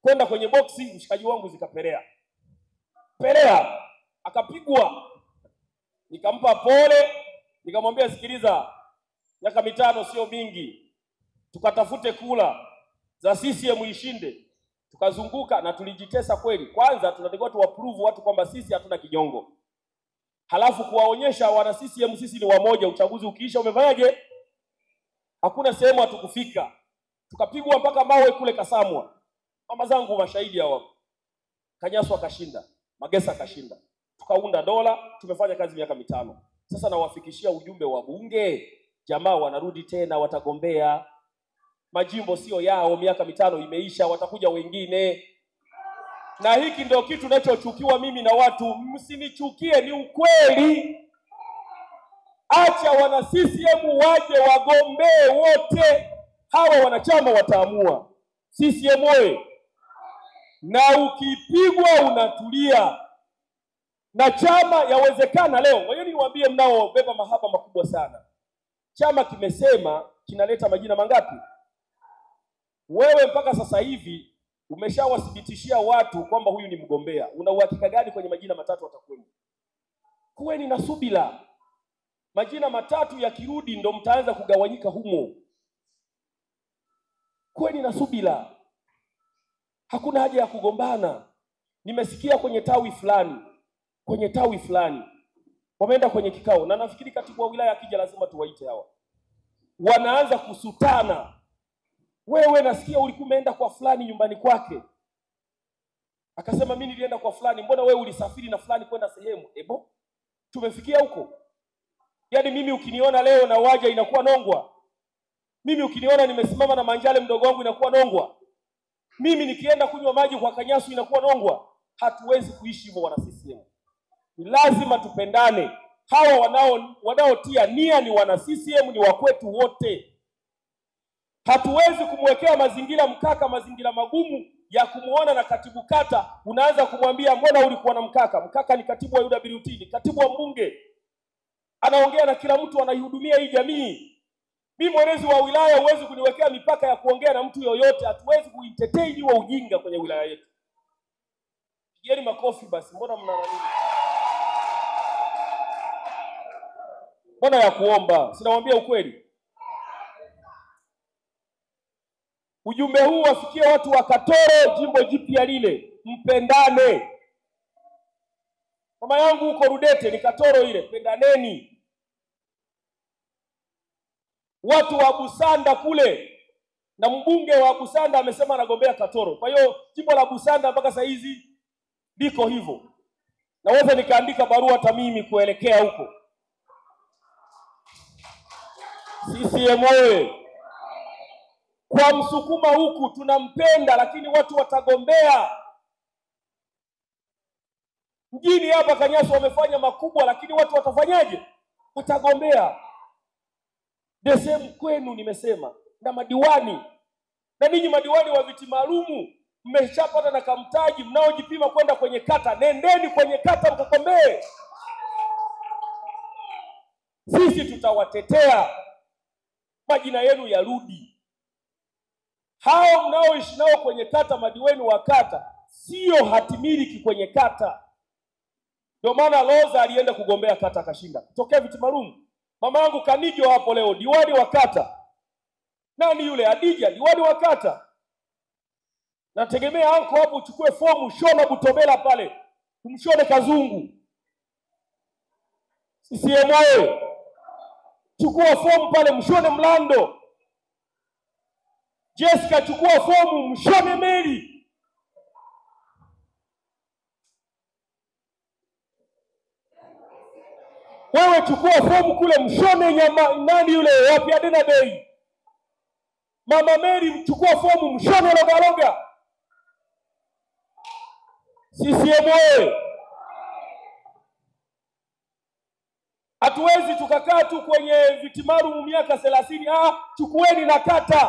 kwenda kwenye boksi, mshikaji wangu zikapelea. Akapigwa. Nikampa pole, nikamwambia sikiliza, miaka 5 sio mingi. Tukatafute kula za CCM ishinde. Tukazunguka na tulijitesa kweli. Kwanza tunatakiwa tuwaprove watu kwamba sisi hatuna kinyongo. Halafu kuwaonyesha wana CCM sisi ni wamoja. Uchaguzi ukiisha umefanyaje? Hakuna sehemu hatukufika. Tukapigwa mpaka mawe kule Kasamwa. Mama zangu mashahidi hao. Kanyasu akashinda, Magesa akashinda. Tukaunda dola, tumefanya kazi miaka 5. Sasa nawafikishia ujumbe wa bunge, jamaa wanarudi tena watagombea. Majimbo sio yao, miaka 5 imeisha, watakuja wengine. Na hiki ndio kitu ninachochukiwa mimi na watu. Msinichukie, ni ukweli. Acha wana CCM waje wagombee wote. Hawa wanachama wataamua. CCM oye. Na ukipigwa unatulia. Na chama yawezekana leo. Wewe niwaambie mnao beba mahaba makubwa sana. Chama kimesema kinaleta majina mangapi? Wewe mpaka sasa hivi umeshawathibitishia watu kwamba huyu ni mgombea. Una uhakika gani kwenye majina 3 atakwenda? Kuweni na subira. Majina 3 yakirudi ndo mtaanza kugawanyika humo. Kuweni na subira. Hakuna haja ya kugombana. Nimesikia kwenye tawi fulani wameenda kwenye kikao, na nafikiri katibu wa wilaya akija lazima tuwaite hawa. Wanaanza kusutana. Wewe nasikia ulikuwa umeenda kwa fulani nyumbani kwake. Akasema mimi nilienda kwa fulani, mbona wewe ulisafiri na fulani kwenda sehemu? Ebo, tumefikia huko. Yaani mimi ukiniona leo na waja inakuwa nongwa. Mimi ukiniona nimesimama na Manjale mdogo wangu inakuwa nongwa. Mimi nikienda kunywa maji kwa Kanyasu inakuwa nongwa. Hatuwezi kuishi hivyo wana CCM. Ni lazima tupendane. Hawa wanaotia nia ni wana CCM, ni wa kwetu wote. Hatuwezi kumwekea mazingira mazingira magumu ya kumuona na katibu kata. Unaanza kumwambia mbona ulikuwa na mkaka? Mkaka ni katibu wa UWT, ni katibu wa mbunge. Anaongea na kila mtu, anaihudumia hii jamii. Mimi mwenezi wa wilaya huwezi kuniwekea mipaka ya kuongea na mtu yoyote. Hatuwezi kuentertain wa ujinga kwenye wilaya yetu. Pigeni makofi basi, mbona mna nini? Mbona ya kuomba? Sinawaambia ukweli. Ujumbe huu wafikie watu wa Katoro, jimbo jipya lile. Mpendane. Mama yangu huko Rudete ni Katoro ile, pendaneni. Watu wa Busanda kule, na mbunge wa Busanda amesema anagombea Katoro. Kwa hiyo jimbo la Busanda mpaka saa hizi liko hivyo. Naweza nikaandika barua hata mimi kuelekea huko. CCM oye. Kwa Msukuma huku tunampenda, lakini watu watagombea. Mjini hapa Kanyasu wamefanya makubwa, lakini watu watafanyaje? Watagombea. Desemu kwenu nimesema, na madiwani. Na ninyi madiwani wa viti maalumu, mmeshapata na kamtaji, mnaojipima kwenda kwenye kata. Nendeni kwenye kata mkagombee. Sisi tutawatetea. Majina yenu yarudi. Hao mnaoishi nao kwenye kata, madiwani wa kata, sio hatimiliki kwenye kata. Ndio maana Loza alienda kugombea kata akashinda. Tokea viti maalum. Mama yangu Kanijo hapo leo diwani wa kata. Nani yule? Adija, diwani wa kata. Nategemea anko hapo uchukue fomu, shona Butobela pale. Umshone Kazungu. CCM oye. Chukua fomu pale, mshone Mlando. Jessica, chukua fomu, mshone Mary. Wewe chukua fomu kule, mshone nani yule wapi Adena Day. Mama Mary, mchukua fomu, mshone Logaloga. CCM oye. Hatuwezi tukakaa tu kwenye viti maalum miaka 30. Chukueni na kata.